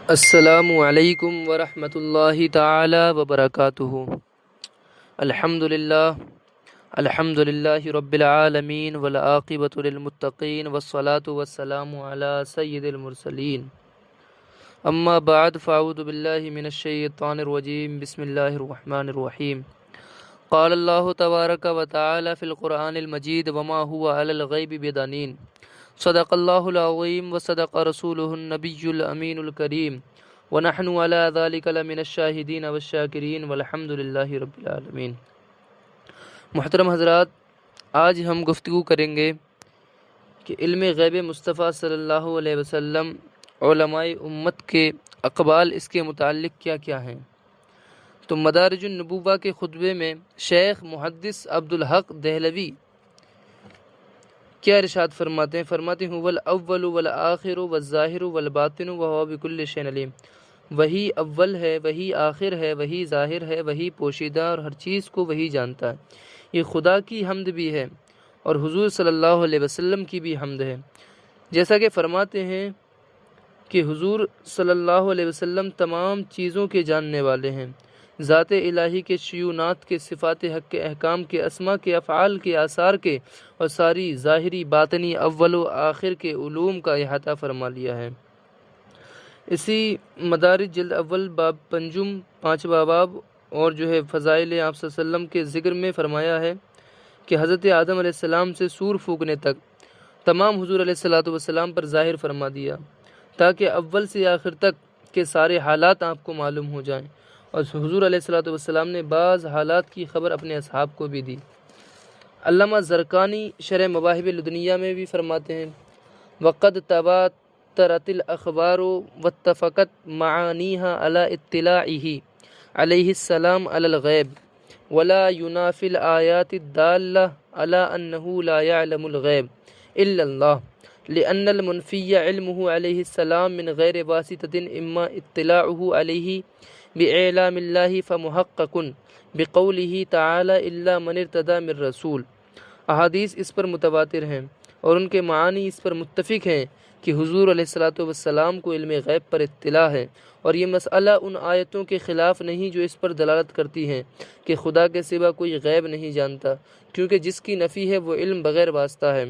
السلام علیکم ورحمۃ اللہ تعالی وبرکاتہ۔ الحمد للہ رب العالمین والعاقبۃ للمتقین والصلاة والسلام علی سید المرسلین، اما بعد فاعوذ باللہ من الشیطان الرجیم، بسم اللہ الرحمن الرحیم۔ قال اللہ تبارک و تعالی فی القرآن المجید وما هو علی الغیب بدانین، صدق اللہ العظیم وصدق رسولہ النبی الامین الکریم، ونحن علی ذلک لمن الشاہدین والشاکرین والحمد للہ رب العالمین۔ محترم حضرات، آج ہم گفتگو کریں گے کہ علم غیب مصطفیٰ صلی اللہ علیہ وسلم، علماء امت کے اقوال اس کے متعلق کیا کیا ہیں۔ تو مدارج النبوہ کے خطبے میں شیخ محدث عبدالحق دہلوی کیا ارشاد فرماتے ہیں؟ هو الاول والآخر والظاہر والباطن وهو بكل شيء علیم۔ وہی اول ہے، وہی آخر ہے، وہی ظاہر ہے، وہی پوشیدہ، اور ہر چیز کو وہی جانتا ہے۔ یہ خدا کی حمد بھی ہے اور حضور صلی اللہ علیہ وسلم کی بھی حمد ہے۔ جیسا کہ فرماتے ہیں کہ حضور صلی اللہ علیہ وسلم تمام چیزوں کے جاننے والے ہیں، ذات الہی کے شیونات کے، صفات حق کے، احکام کے، اسماء کے، افعال کے، آثار کے، اور ساری ظاہری باطنی اول و آخر کے علوم کا احاطہ فرما لیا ہے۔ اسی مدارج جلد اول باب پنجم 5واں باب اور فضائل آپ صلی اللہ علیہ وسلم کے ذکر میں فرمایا ہے کہ حضرت آدم علیہ السلام سے سور پھونکنے تک تمام حضور علیہ السلام پر ظاہر فرما دیا، تاکہ اول سے آخر تک کے سارے حالات آپ کو معلوم ہو جائیں، اور حضور علیہ السلام نے بعض حالات کی خبر اپنے اصحاب کو بھی دی۔ علامہ زرقانی شرح مواہب الدنیا میں بھی فرماتے ہیں وقد تواترت الاخبار واتفقت معانیها على اطلاعه علیہ السلام علی الغیب ولا ينافي الآیات الدالة على انه لا يعلم الغیب الا اللہ، لأن المنفی علمه علیہ السلام من غیر واسطة اما اطلاعه علیہ بإعلام اللہ فمحقق بقوله تعالی الا من ارتضی من رسول۔ احادیث اس پر متواتر ہیں اور ان کے معانی اس پر متفق ہیں کہ حضور علیہ السلام کو علم غیب پر اطلاع ہے، اور یہ مسئلہ ان آیتوں کے خلاف نہیں جو اس پر دلالت کرتی ہیں کہ خدا کے سوا کوئی غیب نہیں جانتا، کیونکہ جس کی نفی ہے وہ علم بغیر واسطہ ہے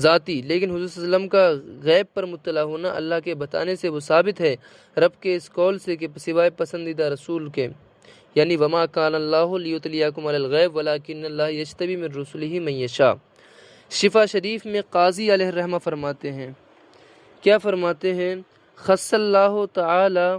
ذاتی، لیکن حضور صلی اللہ علیہ وسلم کا غیب پر مطلع ہونا اللہ کے بتانے سے وہ ثابت ہے، رب کے اس قول سے کہ سوائے پسندیدہ رسول کے، یعنی وما کان اللہ لیطلعکم علی الغیب ولکن اللہ یجتبی من رسلہ من یشاء۔ شفا شریف میں قاضی علیہ الرحمہ فرماتے ہیں، کیا فرماتے ہیں؟ خص اللہ تعالی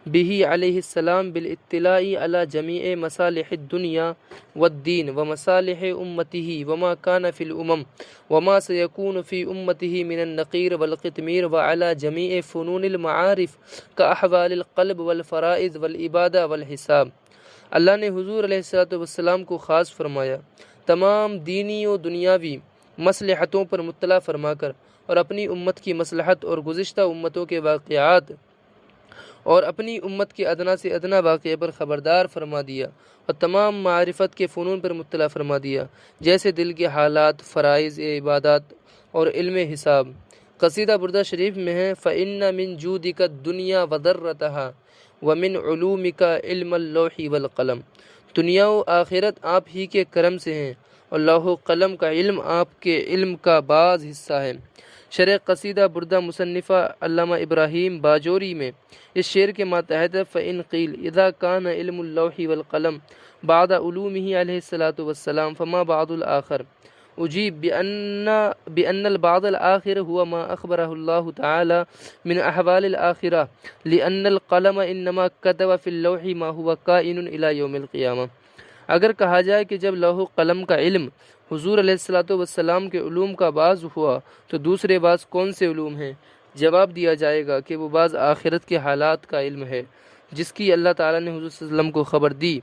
بہ علیہ السلام بالاطلاع علی جمیع مصالح الدنیا والدین ومصالح امتہ وما کان فی الامم وما سیکون فی امتہ من النقیر والقطمیر وعلی جمیع فنون المعارف کاحوال القلب والفرائض والعبادہ والحساب۔ اللہ نے حضور علیہ السلام کو خاص فرمایا، تمام دینی و دنیاوی مصلحتوں پر مطلع فرما کر، اور اپنی امت کی مصلحت اور گزشتہ امتوں کے واقعات اور اپنی امت کے ادنا سے ادنا واقعے پر خبردار فرما دیا، اور تمام معرفت کے فنون پر مطلع فرما دیا، جیسے دل کے حالات، فرائض، عبادات اور علم حساب۔ قصیدہ بردہ شریف میں ہے فَإِنَّ مِن جُودِكَ الدُّنْيَا وَضَرَّتَهَا وَمِنْ عُلُومِكَ عِلْمَ اللَّوْحِ وَالْقَلَمِ۔ دنیا و آخرت آپ ہی کے کرم سے ہیں، اور لوح و قلم کا علم آپ کے علم کا بعض حصہ ہے۔ شرح قصیدہ بردہ مصنفہ علامہ ابراہیم باجوری میں اس شعر کے ماتحت فَإِنْ قِيلَ اِذَا كَانَ عِلْمُ اللَّوْحِ وَالْقَلَمِ بعد علومه علیہ الصلاۃ والسلام فما بعد الآخر؟ اجیب بأن البعض الآخر هو ما أخبره الله تعالى من أحوال الآخرة لأن القلم إنما كتب في اللوح ما هو كائن إلى يوم القيامة۔ اگر کہا جائے کہ جب لوح و قلم کا علم حضور علیہ السلام کے علوم کا بعض ہوا تو دوسرے بعض کون سے علوم ہیں؟ جواب دیا جائے گا کہ وہ بعض آخرت کے حالات کا علم ہے جس کی اللہ تعالیٰ نے حضور صلی اللہ علیہ وسلم کو خبر دی،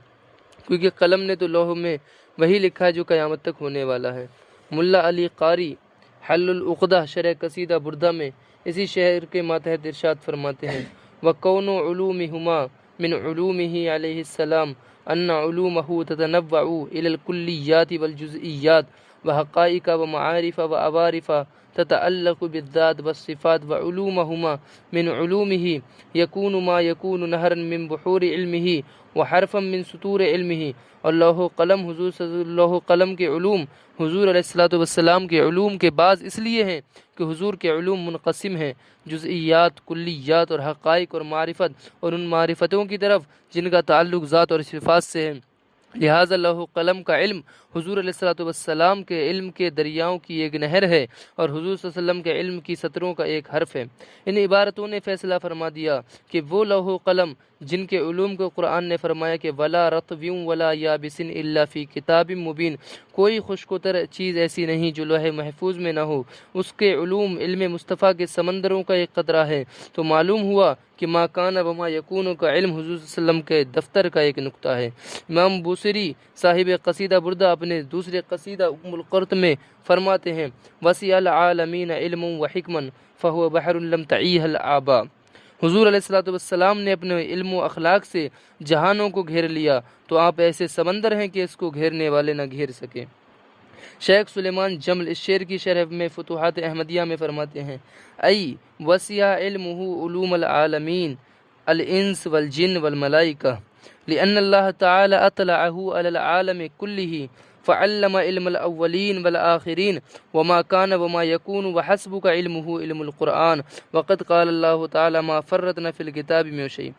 کیونکہ قلم نے تو لوح میں وہی لکھا ہے جو قیامت تک ہونے والا ہے۔ ملا علی قاری حل العقدہ شرح قصیدہ بردہ میں اسی شعر کے ماتحت ارشاد فرماتے ہیں وَكَوْنُ عُلُومِهُمَا مِنْ عُلُومِهِ علیہ السلام ان علومه تتنوع الى الكلیات والجزئیات وحقائق ومعارف وعوارف تتعلق بالذات والصفات وعلومهما من علومه يكون ما يكون نهرا من بحور علمه وحرفا من سطور علمه. اور لوح قلم کے علوم حضور علیہ السلام کے علوم کے بعض اس لیے ہیں کہ حضور کے علوم منقسم ہیں جزئیات، کلیات اور حقائق اور معرفت، اور ان معرفتوں کی طرف جن کا تعلق ذات اور صفات سے ہے. لہٰذا لوح قلم کا علم حضور علیہ السلام کے علم کے دریاؤں کی ایک نہر ہے اور حضور صلی اللہ علیہ وسلم کے علم کی سطروں کا ایک حرف ہے. ان عبارتوں نے فیصلہ فرما دیا کہ وہ لوح قلم جن کے علوم کو قرآن نے فرمایا کہ ولا رطب ولا یابس الا فی کتاب مبین، کوئی خشک و تر چیز ایسی نہیں جو لوح محفوظ میں نہ ہو، اس کے علوم علم مصطفیٰ کے سمندروں کا ایک قطرہ ہے. تو معلوم ہوا کہ ما کان وما یکون کا علم حضور صلی اللہ علیہ وسلم کے دفتر کا ایک نقطہ ہے. امام بوصیری صاحب قصیدہ بردہ اپنے دوسرے قصیدہ ام القرط میں فرماتے ہیں وسع العالمین علم و حکما فهو بحر لم تعیہ الآباء. حضور علیہ السلام نے اپنے علم و اخلاق سے جہانوں کو گھیر لیا تو آپ ایسے سمندر ہیں کہ اس کو گھیرنے والے نہ گھیر سکیں. شیخ سلیمان جمل اس شعر کی شرح میں فتوحات احمدیہ میں فرماتے ہیں ای وسع علمہ علوم العالمین الانس والجن والملائکہ لأن اللہ تعالی اطلعہ علی العالم کلہ فعلم علم الاولین والآخرین وما کان وما یکون وحسبک علمہ علم القرآن وقد قال اللہ تعالی ما فرطنا فی الکتاب من شیء.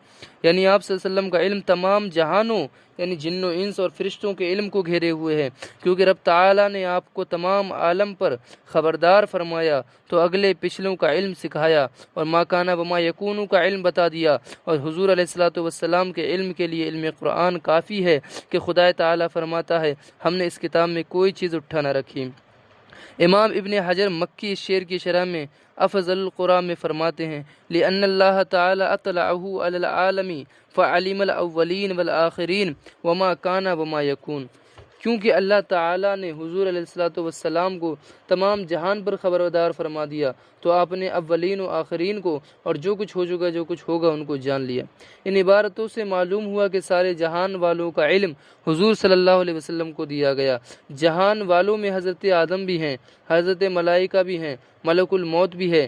یعنی آپ صلی اللہ علیہ وسلم کا علم تمام جہانوں یعنی جن و انس اور فرشتوں کے علم کو گھیرے ہوئے ہے، کیونکہ رب تعالیٰ نے آپ کو تمام عالم پر خبردار فرمایا تو اگلے پچھلوں کا علم سکھایا اور ما کانا وما یکونو کا علم بتا دیا. اور حضور علیہ السلام کے علم کے لیے علم قرآن کافی ہے کہ خدا تعالیٰ فرماتا ہے ہم نے اس کتاب میں کوئی چیز اٹھا نہ رکھی. امام ابن حجر مکی اس شعر کی شرح میں افضل القرآن میں فرماتے ہیں لأن اللہ تعالی اطلعہ علی العالم فعلم الاولین والآخرین وما کان وما یکون. کیونکہ اللہ تعالیٰ نے حضور علیہ السلام کو تمام جہان پر خبردار فرما دیا تو آپ نے اولین و آخرین کو اور جو کچھ ہو چکا جو کچھ ہوگا ان کو جان لیا. ان عبارتوں سے معلوم ہوا کہ سارے جہان والوں کا علم حضور صلی اللہ علیہ وسلم کو دیا گیا. جہان والوں میں حضرت آدم بھی ہیں، حضرت ملائکہ بھی ہیں، ملک الموت بھی ہے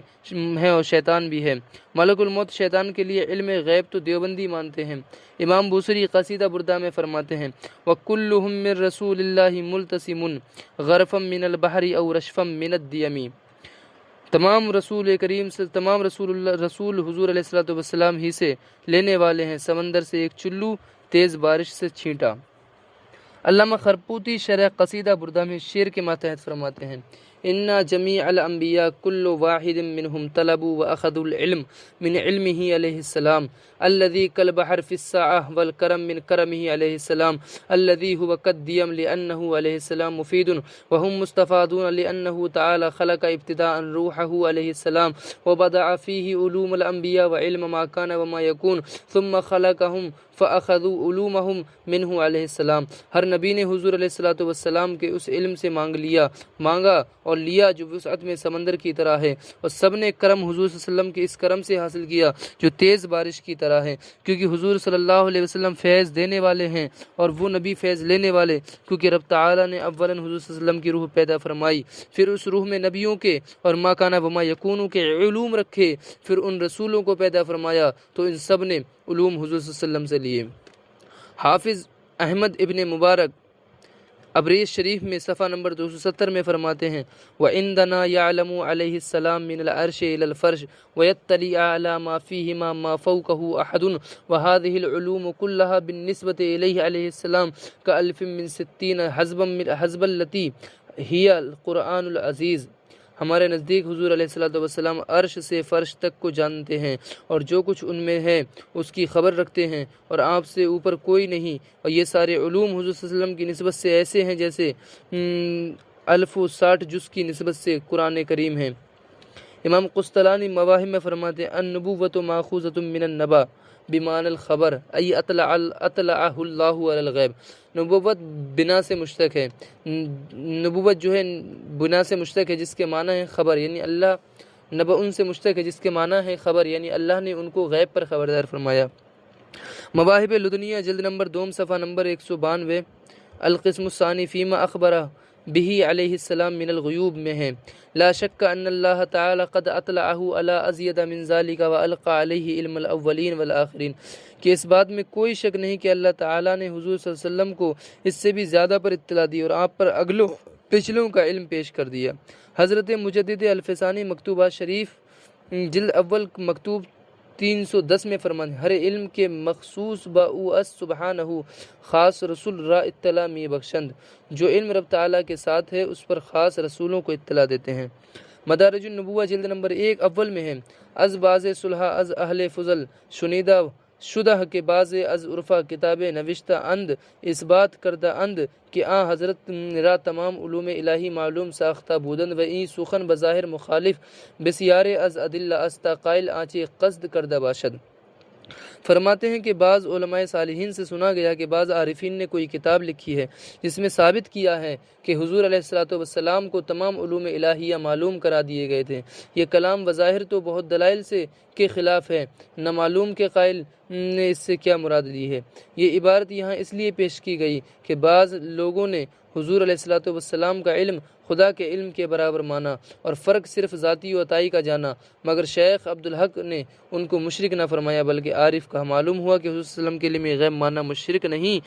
اور شیطان بھی ہے. ملک الموت شیطان کے لیے علم غیب تو دیوبندی مانتے ہیں. امام بوصیری قصیدہ بردہ میں فرماتے ہیں وَكُلُّهُم مِّن رَّسُولِ اللَّهِ مُلْتَسِمٌ غَرْفًا مِّنَ الْبَحْرِ أَوْ رَشْفًا مِّنَ الدِّيَمِ. تمام رسول کریم سے تمام رسول حضور علیہ السلام ہی سے لینے والے ہیں، سمندر سے ایک چلو تیز بارش سے چھینٹا. علامہ خرپوتی شرح قصیدہ بردہ میں شعر کے ماتحت فرماتے ہیں اِنَّ جَمِيعَ الْأَنْبِيَاء كُلُّ وَاحِدٍ مِّنْهُمْ طَلَبُوا وَأَخَذُوا الْعِلْمَ مِنْ عِلْمِهِ علیہ السلام الذي كالبحر في السعة والكرم من كرمه عليه السلام الذي هو كالديم لأنه عليه السلام مفيد وهم مستفادون لأنه تعالى خلق ابتداء روحه عليه السلام وبدع فيه علوم الأنبياء وعلم ما كان وما يكون ثم خلقهم فأخذوا علومهم منه علیہ السلام. ہر نبی نے حضور علیہ السلام کے اس علم سے مانگا اور لیا جو وسعت میں سمندر کی طرح ہے، اور سب نے کرم حضور صلی اللہ علیہ وسلم کے اس کرم سے حاصل کیا جو تیز بارش کی طرح ہے. کیونکہ حضور صلی اللہ علیہ وسلم فیض دینے والے ہیں اور وہ نبی فیض لینے والے. کیونکہ رب تعالیٰ نے اولاً حضور صلی اللہ علیہ وسلم کی روح پیدا فرمائی، پھر اس روح میں نبیوں کے اور ما کانا وما یکونو کے علوم رکھے، پھر ان رسولوں کو پیدا فرمایا تو ان سب نے علوم حضور صلی اللہ علیہ وسلم سے لیے. حافظ احمد ابن مبارک ابریز شریف میں صفحہ نمبر 270 میں فرماتے ہیں وَعِنْدَنَا يَعْلَمُ عَلَيْهِ السَّلَامُ مِنَ الْعَرْشِ إِلَى الْفَرْشِ وَيَطَّلِعُ عَلَى مَا فِيهِمَا مَا فَوْقَهُ أَحَدٌ وَهَذِهِ الْعُلُومُ كُلَّهَا بِالنِّسْبَةِ إِلَيْهِ عَلَيْهِ السَّلَامُ كَأَلْفٍ مِّن 60 حزبًا التي هي القرآن العزيز. ہمارے نزدیک حضور علیہ السلام عرش سے فرش تک کو جانتے ہیں اور جو کچھ ان میں ہے اس کی خبر رکھتے ہیں اور آپ سے اوپر کوئی نہیں، اور یہ سارے علوم حضور صلی اللہ علیہ وسلم کی نسبت سے ایسے ہیں جیسے 1060 جز کی نسبت سے قرآن کریم ہے. امام قسطلانی مواہب میں فرماتے ہیں النبوۃ ماخوذۃ من النبا بمعنی الخبر ای اطلعہ اللہ علی الغیب. نبوت بنا سے مشتق ہے، نبوت جو ہے بنا سے مشتق ہے جس کے معنی ہے خبر، یعنی اللہ نبا ان سے مشتق ہے جس کے معنی ہے خبر، یعنی اللہ نے ان کو غیب پر خبردار فرمایا. مواہب لدنیہ جلد نمبر 2 صفحہ نمبر 192 القسم الثانی فیما اخبرہ بھی علیہ السلام من الغیوب میں ہے۔ لا شک ان اللہ تعالی قد اطلعہ علی ازید من ذالک والقى علیہ علم الاولین والآخرین، کہ اس بات میں کوئی شک نہیں کہ اللہ تعالیٰ نے حضور صلی اللہ علیہ وسلم کو اس سے بھی زیادہ پر اطلاع دی اور آپ پر اگلوں پچھلوں کا علم پیش کر دیا۔ حضرت مجدد الفسانی مکتوبات شریف جلد اول مکتوب 310 میں فرمان، ہر علم کے مخصوص با او اس سبحانہ خاص رسول را اطلاع می بخشند، جو علم رب تعالیٰ کے ساتھ ہے اس پر خاص رسولوں کو اطلاع دیتے ہیں۔ مدارج النبوہ جلد نمبر 1 اول میں ہے، از باز صلح از اہل فضل شنیدہ شدہ کے باز از عرفہ کتاب نوشتہ اند اس بات کردہ اند کہ حضرت را تمام علوم الہی معلوم ساختہ بودند و این سخن بظاہر مخالف بسیار از ادلہ استا قائل آنچے قصد کردہ باشد۔ فرماتے ہیں کہ بعض علماء صالحین سے سنا گیا کہ بعض عارفین نے کوئی کتاب لکھی ہے جس میں ثابت کیا ہے کہ حضور علیہ السلام کو تمام علوم الہیہ معلوم کرا دیے گئے تھے۔ یہ کلام بظاہر تو بہت دلائل سے کے خلاف ہے، نہ معلوم کے قائل نے اس سے کیا مراد لی ہے۔ یہ عبارت یہاں اس لیے پیش کی گئی کہ بعض لوگوں نے حضور علیہ السلام کا علم خدا کے علم کے برابر مانا اور فرق صرف ذاتی و عطائی کا جانا، مگر شیخ عبدالحق نے ان کو مشرک نہ فرمایا بلکہ عارف کہا۔ معلوم ہوا کہ حضور صلی اللہ علیہ وسلم کے علم غیب ماننا مشرک نہیں۔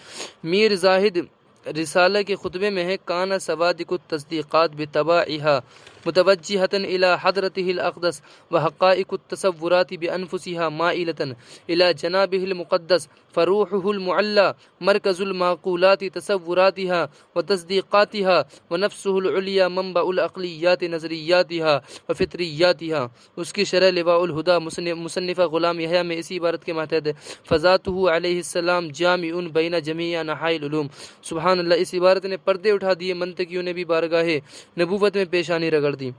میر زاہد رسالہ کے خطبے میں ہے، کانا سوادق التصدیقات بتباعها متوجہۃ الی حضرتہ الاقدس وحقائق التصورات بانفسها مائلۃ الی جنابہ المقدس فروحہ المعلی مرکز المعقولات تصوراتها وتصدیقاتها ونفسہ العلیٰ منبع العقلیات نظریاتها وفطریاتها۔ اس کی شرح لواء الہدی مصنفہ غلام یحییٰ میں اسی عبارت کے ماتحت ہے، فذاتہ علیہ السلام جامع بین جمیع انحاء العلوم۔ سبحان اللہ، اس عبارت نے پردے اٹھا دیے، منطقیوں نے بھی بارگاہ نبوت میں پیشانی رگڑ دی۔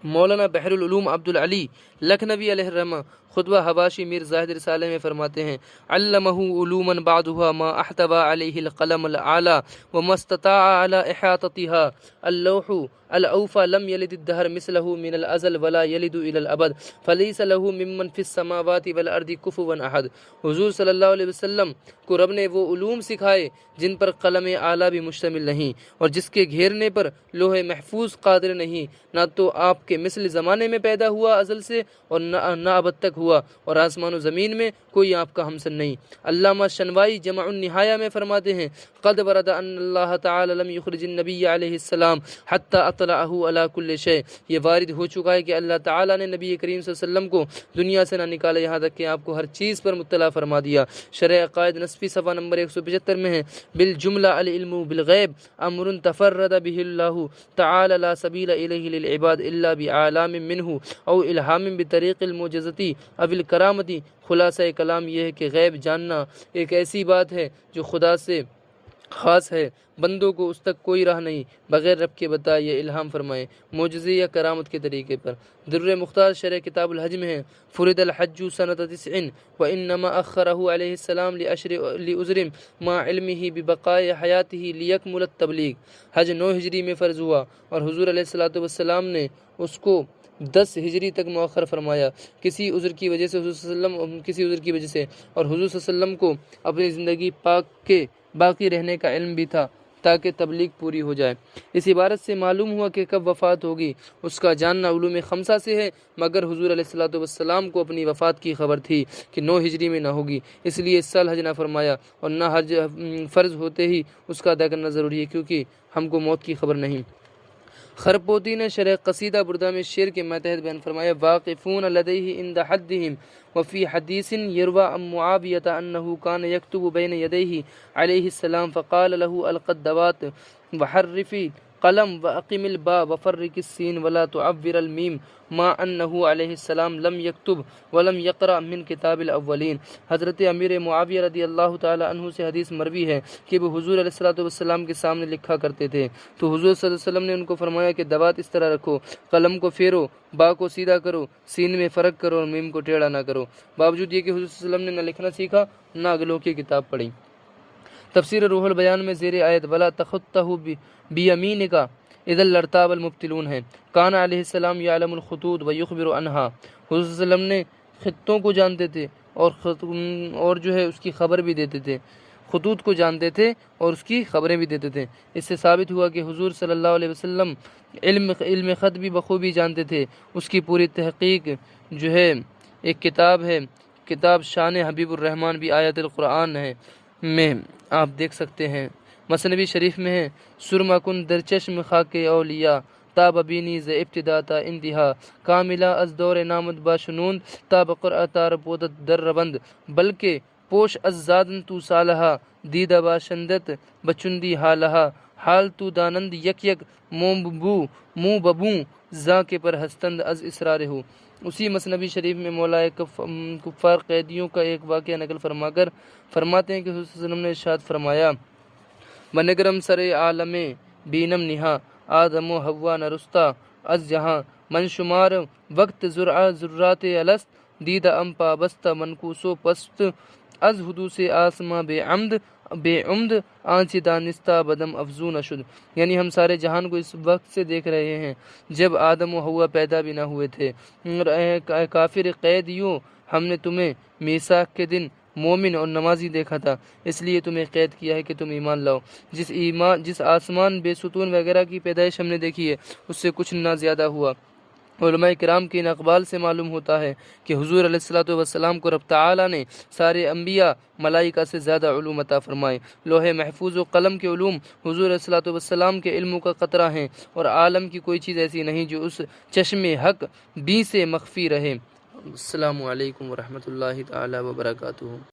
مولانا بحر العلوم عبدالعلی لکھنوی علیہ الرحمہ خطبہ حواشی میر زاہد رسالے میں فرماتے ہیں، علمہ علوما بعضها ما احتوى علیہ القلم العالی وما استطاع على احاطتها اللوح الاوفى لم يلد الدهر مثله من الازل ولا يلد الى الابد فليس له ممن في السماوات والارض كفوا احد۔ حضور صلی اللہ علیہ وسلم کو رب نے وہ علوم سکھائے جن پر قلم اعلیٰ بھی مشتمل نہیں اور جس کے گھیرنے پر لوح محفوظ قادر نہیں، نہ تو آپ کے مثل زمانے میں پیدا ہوا ازل سے اور نہ ابد تک ہوا، اور آسمان و زمین میں کوئی آپ کا ہمسن نہیں۔ علامہ شنوائی جمع النہایہ میں فرماتے ہیں، قد ورد ان اللہ تعالی لم یخرج النبی علیہ السلام حتی اطلعہ علی کل شیء۔ یہ وارد ہو چکا ہے کہ اللہ تعالی نے نبی کریم صلی اللہ علیہ وسلم کو دنیا سے نہ نکالا یہاں تک کہ آپ کو ہر چیز پر مطلع فرما دیا۔ شرح عقائد نصفی صفحہ نمبر 175 میں ہے، بالجملہ العلم بالغیب امر تفرد به اللہ تعالی لا سبیل الیہ للعباد الا بعالم منہ او الہام بطریق المعجزتی او الکرامتی۔ خلاصہ کلام یہ ہے کہ غیب جاننا ایک ایسی بات ہے جو خدا سے خاص ہے، بندوں کو اس تک کوئی راہ نہیں بغیر رب کے بتائے یا الہام فرمائے، معجزے یا کرامت کے طریقے پر۔ در مختار شرح کتاب الحج میں ہے، فرد الحج سنۃ 9 وانما اخرہ علیہ السلام لعذر مع علمہ ببقاء حیاتہ لیکمل التبلیغ۔ حج 9 ہجری میں فرض ہوا اور حضور علیہ السلام نے اس کو 10 ہجری تک مؤخر فرمایا کسی عذر کی وجہ سے، حضور صلی اللہ علیہ وسلم کسی عذر کی وجہ سے، اور حضور صلی اللہ علیہ وسلم کو اپنی زندگی پاک کے باقی رہنے کا علم بھی تھا تاکہ تبلیغ پوری ہو جائے۔ اس عبارت سے معلوم ہوا کہ کب وفات ہوگی اس کا جاننا علوم خمسہ سے ہے، مگر حضور علیہ السلام کو اپنی وفات کی خبر تھی کہ 9 ہجری میں نہ ہوگی، اس لیے اس سال حج نہ فرمایا، اور نہ حج فرض ہوتے ہی اس کا ادا کرنا ضروری ہے کیونکہ ہم کو موت کی خبر نہیں۔ خرپوتی نے شرح قصیدہ بردہ میں شعر کے ماتحت بیان فرمایا، واقفون لدیہ عند حدہم وفی حدیث یروى عن معاویۃ انہ کان یکتب بین یدیہ علیہ السلام فقال له الق الدوات وحرفی قلم واقم الباء وفرق السین ولا تعور المیم ما انہ علیہ السلام لم یکتب ولم یقرأ من کتاب الاولین۔ حضرت امیر معاویہ رضی اللہ تعالی عنہ سے حدیث مروی ہے کہ وہ حضور علیہ السلام کے سامنے لکھا کرتے تھے تو حضور صلی اللہ علیہ وسلم نے ان کو فرمایا کہ دوات اس طرح رکھو، قلم کو پھیرو، با کو سیدھا کرو، سین میں فرق کرو اور میم کو ٹیڑھا نہ کرو۔ باوجود یہ کہ حضور صلی اللہ علیہ وسلم نے نہ لکھنا سیکھا نہ اگلوں کی کتاب پڑھی۔ تفسیر روح البیان میں زیر آیت ولا تخطہ بیمینک اذا لارتاب المبتلون ہے، کان علیہ السلام یعلم الخطوط ویخبر عنہا۔ حضور صلی اللہ علیہ وسلم نے خطوں کو جانتے تھے اور جو ہے اس کی خبر بھی دیتے تھے۔ خطوط کو جانتے تھے اور اس کی خبریں بھی دیتے تھے۔ اس سے ثابت ہوا کہ حضور صلی اللہ علیہ وسلم علم خط بھی بخوبی جانتے تھے۔ اس کی پوری تحقیق جو ہے ایک کتاب ہے، کتاب شان حبیب الرحمن بھی آیت القرآن ہے میں آپ دیکھ سکتے ہیں۔ مثنوی شریف میں ہے سرما کن در چشم خاک اولیاء تا ببینی ز ابتدا تا انتہا کاملہ از دور نامد باشنوند تا بقرأ تار بودت در ربند بلکہ پوش از زادن تو سالہا دیدہ باشندت بچندی حالہا حال تو دانند یک یک مو ببوں زاں کے پر ہستند از اسرار ہو۔ اسی مثنوی شریف میں مولا کفار قیدیوں کا ایک واقعہ نقل فرما کر فرماتے ہیں کہ حضور صلی اللہ علیہ وسلم نے ارشاد فرمایا بنگرم سر عالم بینم نہا آدم و حوا نرستا از جہاں من شمار وقت ذرات الست دیدہ ام پابست منکوس و پست از حدوث آسما بے عمد آنچ دانستہ بدم افزون اشد، یعنی ہم سارے جہان کو اس وقت سے دیکھ رہے ہیں جب آدم و حوا پیدا بھی نہ ہوئے تھے۔ اور اے کافر قیدیوں، ہم نے تمہیں میثاق کے دن مومن اور نمازی دیکھا تھا، اس لیے تمہیں قید کیا ہے کہ تم ایمان لاؤ۔ جس آسمان بے ستون وغیرہ کی پیدائش ہم نے دیکھی ہے اس سے کچھ نہ زیادہ ہوا۔ علماء کرام کے ان اقوال سے معلوم ہوتا ہے کہ حضور علیہ الصلوۃ والسلام کو رب تعالیٰ نے سارے انبیاء ملائکہ سے زیادہ علوم عطا فرمائے۔ لوح محفوظ و قلم کے علوم حضور علیہ الصلوۃ والسلام کے علموں کا قطرہ ہیں، اور عالم کی کوئی چیز ایسی نہیں جو اس چشم حق بی سے مخفی رہے۔ السلام علیکم ورحمۃ اللہ تعالیٰ وبرکاتہ۔